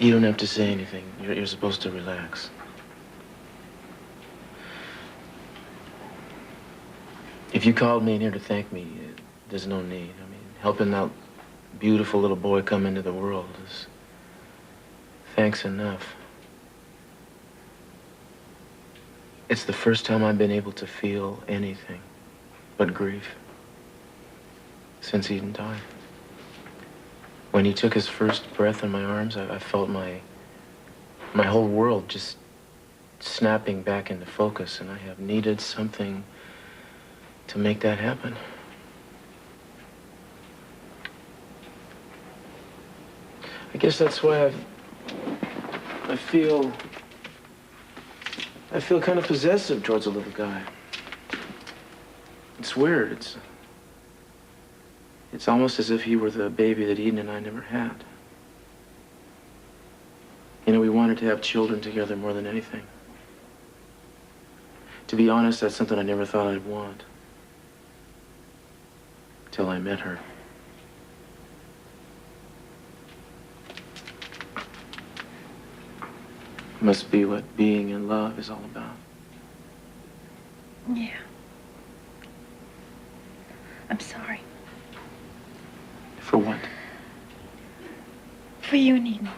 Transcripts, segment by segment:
You don't have to say anything. You're supposed to relax. If you called me in here to thank me, there's no need. I mean, helping that beautiful little boy come into the world is thanks enough. It's the first time I've been able to feel anything but grief since Eden died. When he took his first breath in my arms, I felt my whole world just snapping back into focus, and I have needed something to make that happen. I guess that's why I feel kind of possessive towards a little guy. It's weird. It's almost as if he were the baby that Eden and I never had. You know, we wanted to have children together more than anything. To be honest, that's something I never thought I'd want. Till I met her. Must be what being in love is all about. Yeah. I'm sorry. For what? For you and Eden.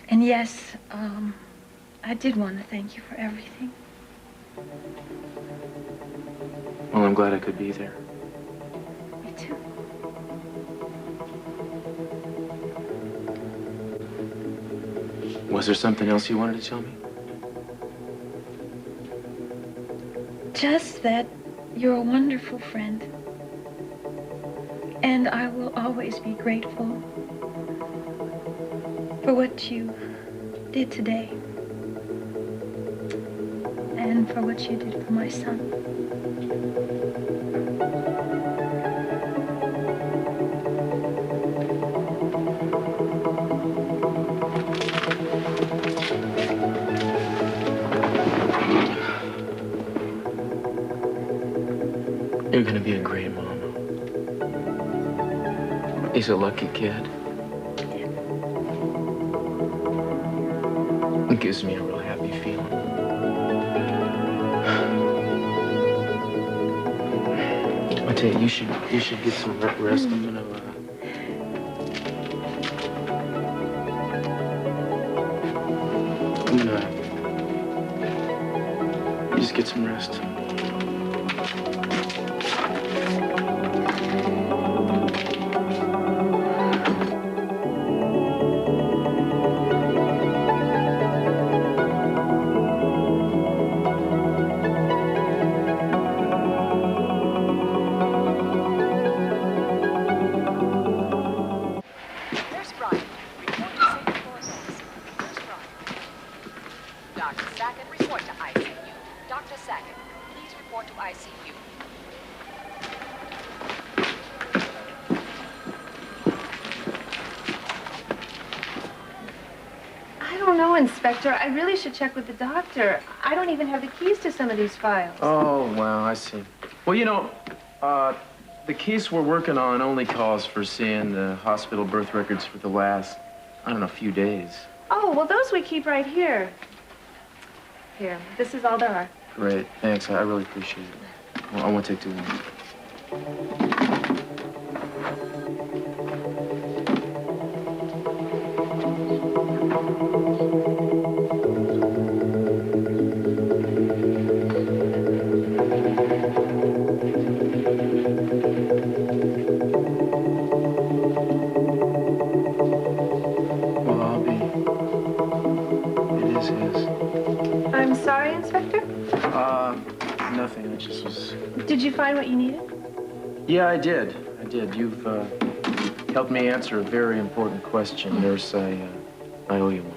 And yes, I did want to thank you for everything. Well, I'm glad I could be there. Me too. Was there something else you wanted to tell me? Just that you're a wonderful friend. And I will always be grateful for what you did today. And for what you did for my son. You're gonna be a great mom. He's a lucky kid. Yeah. It gives me a real happy feeling. I tell you, you should get some rest. I'm gonna you just get some rest. Inspector, I really should check with the doctor. I don't even have the keys to some of these files. Oh, well, I see. Well, you know, the case we're working on only calls for seeing the hospital birth records for the last, I don't know, few days. Oh, well, those we keep right here. Here, this is all there are. Great, thanks. I really appreciate it. Well, I won't take too long. Nothing. I just was... Did you find what you needed? Yeah, I did. You've helped me answer a very important question, nurse. I owe you one.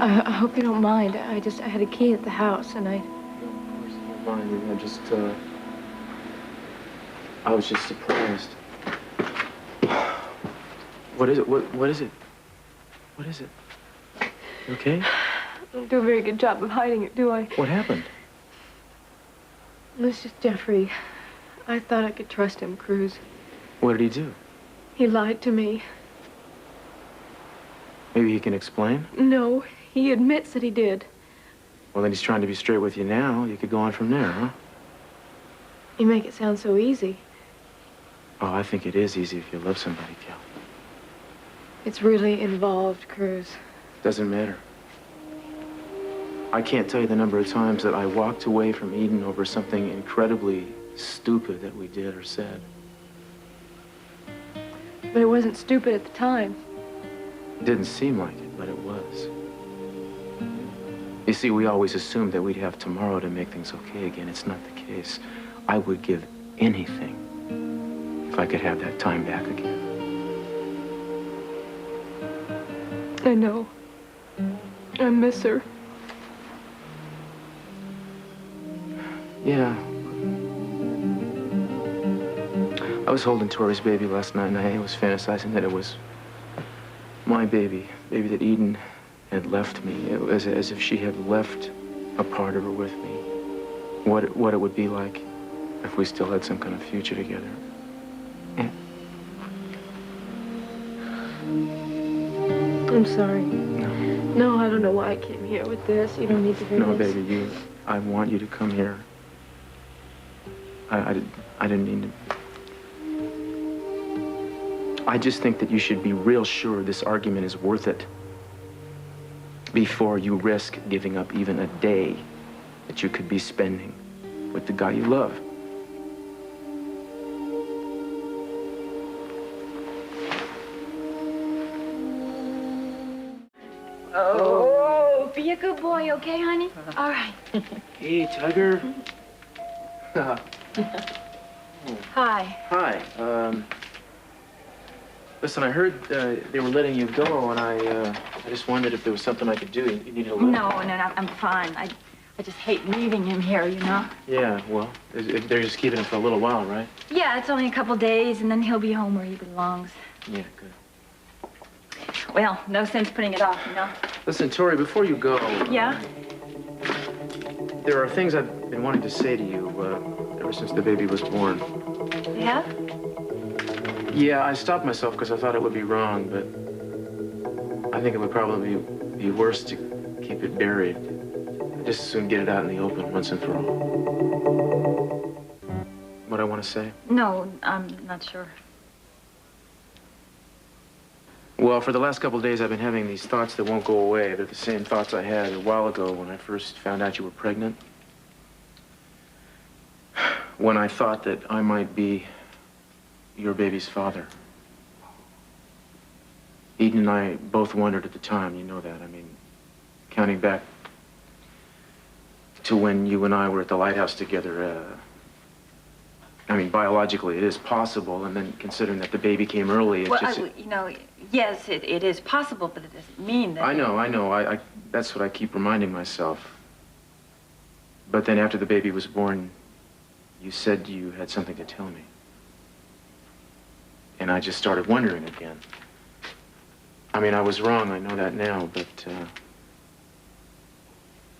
I hope you don't mind. I had a key at the house, and I... I was just surprised. What is it? What is it? What is it? You okay? I don't do a very good job of hiding it, do I? What happened? It's just Jeffrey. I thought I could trust him, Cruz. What did he do? He lied to me. Maybe he can explain? No, he admits that he did. Well, then he's trying to be straight with you now. You could go on from there, huh? You make it sound so easy. Oh, I think it is easy if you love somebody, Cal. It's really involved, Cruz. Doesn't matter. I can't tell you the number of times that I walked away from Eden over something incredibly stupid that we did or said. But it wasn't stupid at the time. It didn't seem like it, but it was. You see, we always assumed that we'd have tomorrow to make things okay again. It's not the case. I would give anything if I could have that time back again. I know. I miss her. Yeah. I was holding Tori's baby last night, and I was fantasizing that it was my baby that Eden had left me. It was as if she had left a part of her with me. What it would be like if we still had some kind of future together. Yeah. I'm sorry. No. No, I don't know why I came here with this. You don't need to hear No, this. baby, I want you to come here. I didn't mean to. I just think that you should be real sure this argument is worth it before you risk giving up even a day that you could be spending with the guy you love. Oh, be a good boy, okay, honey? All right. Hey, Tugger. Hi. Hi. Listen, I heard they were letting you go, and I just wondered if there was something I could do. You needed a lift? No, I'm fine. I just hate leaving him here, you know? Yeah, well, they're just keeping him for a little while, right? Yeah, it's only a couple days, and then he'll be home where he belongs. Yeah, good. Well, no sense putting it off, you know? Listen, Tori, before you go... Yeah? There are things I've been wanting to say to you ever since the baby was born. Yeah? Yeah, I stopped myself because I thought it would be wrong, but I think it would probably be worse to keep it buried. Just as soon get it out in the open once and for all. What I want to say? No, I'm not sure. Well, for the last couple of days, I've been having these thoughts that won't go away. They're the same thoughts I had a while ago when I first found out you were pregnant. When I thought that I might be your baby's father. Eden and I both wondered at the time, you know that. I mean, counting back to when you and I were at the lighthouse together, I mean, biologically, it is possible, and then considering that the baby came early, it's Well, just... you know, yes, it is possible, but it doesn't mean that... I know. That's what I keep reminding myself. But then after the baby was born, you said you had something to tell me. And I just started wondering again. I mean, I was wrong, I know that now, but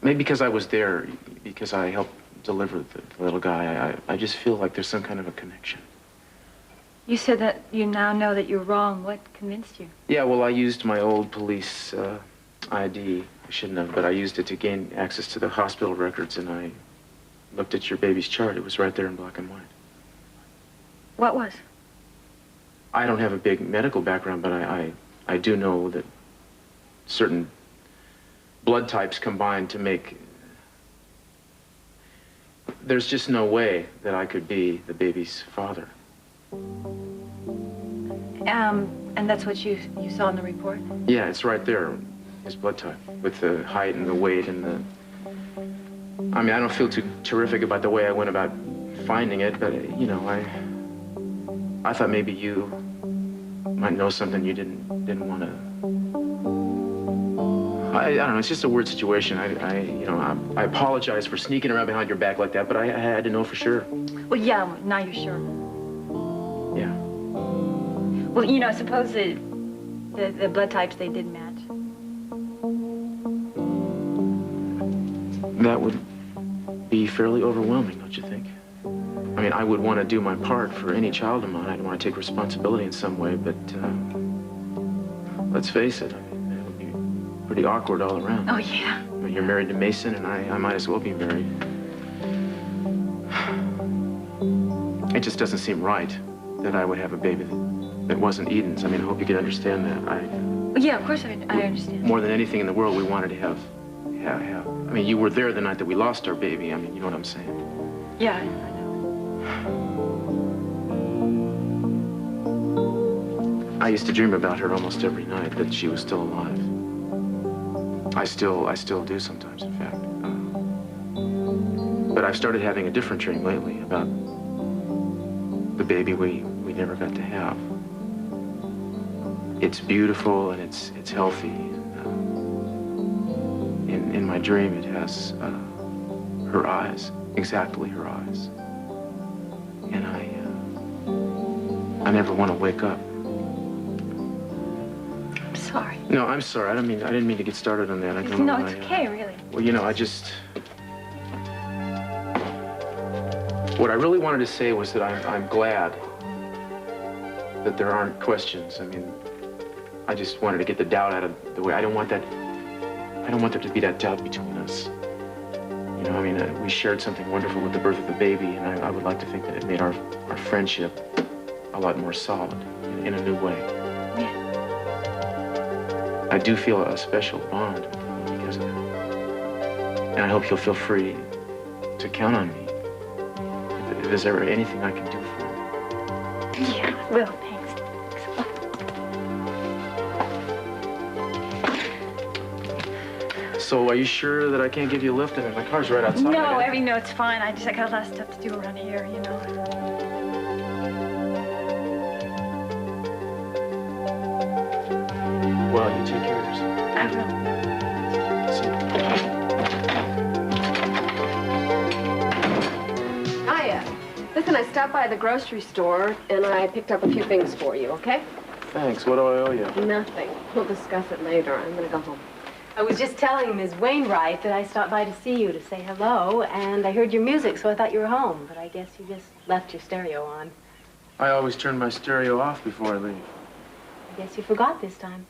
maybe because I was there, because I helped deliver the little guy, I just feel like there's some kind of a connection. You said that you now know that you're wrong. What convinced you? Yeah, well, I used my old police ID. I shouldn't have, but I used it to gain access to the hospital records, and I looked at your baby's chart. It was right there in black and white. What was? I don't have a big medical background, but I do know that certain blood types combine to make... There's just no way that I could be the baby's father. And that's what you saw in the report? Yeah, it's right there, his blood type, with the height and the weight and the... I mean, I don't feel too terrific about the way I went about finding it, but, you know, I thought maybe you might know something you didn't want to... I don't know, it's just a weird situation. I apologize for sneaking around behind your back like that, but I had to know for sure. Well, yeah, now you're sure. Yeah. Well, you know, suppose The blood types, they did match. That would be fairly overwhelming, don't you think? I mean, I would want to do my part for any child of mine. I'd want to take responsibility in some way, but let's face it, I mean, it would be pretty awkward all around. Oh, yeah. I mean, you're married to Mason, and I might as well be married. It just doesn't seem right that I would have a baby that wasn't Eden's. I mean, I hope you can understand that. Yeah, of course I understand. More than anything in the world, we wanted to have. I mean, you were there the night that we lost our baby. I mean, you know what I'm saying? Yeah, I know. I used to dream about her almost every night, that she was still alive. I still do sometimes, in fact. But I've started having a different dream lately about the baby we never got to have. It's beautiful and it's healthy. And, in my dream, it has her eyes, exactly her eyes. And I never want to wake up. I'm sorry. No, I'm sorry. I didn't mean to get started on that. I don't No, know it's why, okay, really. Well, you know, what I really wanted to say was that I'm glad that there aren't questions. I mean, I just wanted to get the doubt out of the way. I don't want there to be that doubt between us. You know, I mean, we shared something wonderful with the birth of the baby, and I would like to think that it made our friendship a lot more solid in a new way. Yeah. I do feel a special bond because of it. And I hope you'll feel free to count on me if there's ever anything I can do for you. Yeah, well, thanks. So, are you sure that I can't give you a lift? I mean, my car's right outside. No, no, it's fine. I got a lot of stuff to do around here, you know. Well, you take care of yourself. I will. Hiya. Listen, I stopped by the grocery store, and I picked up a few things for you, okay? Thanks. What do I owe you? Nothing. We'll discuss it later. I'm gonna go home. I was just telling Ms. Wainwright that I stopped by to see you to say hello, and I heard your music, so I thought you were home. But I guess you just left your stereo on. I always turn my stereo off before I leave. I guess you forgot this time.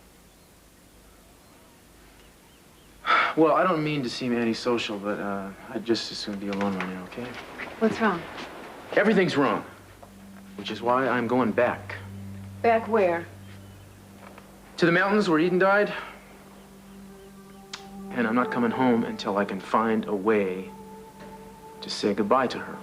Well, I don't mean to seem antisocial, but I'd just as soon be alone right now, okay? What's wrong? Everything's wrong, which is why I'm going back. Back where? To the mountains where Eden died. And I'm not coming home until I can find a way to say goodbye to her.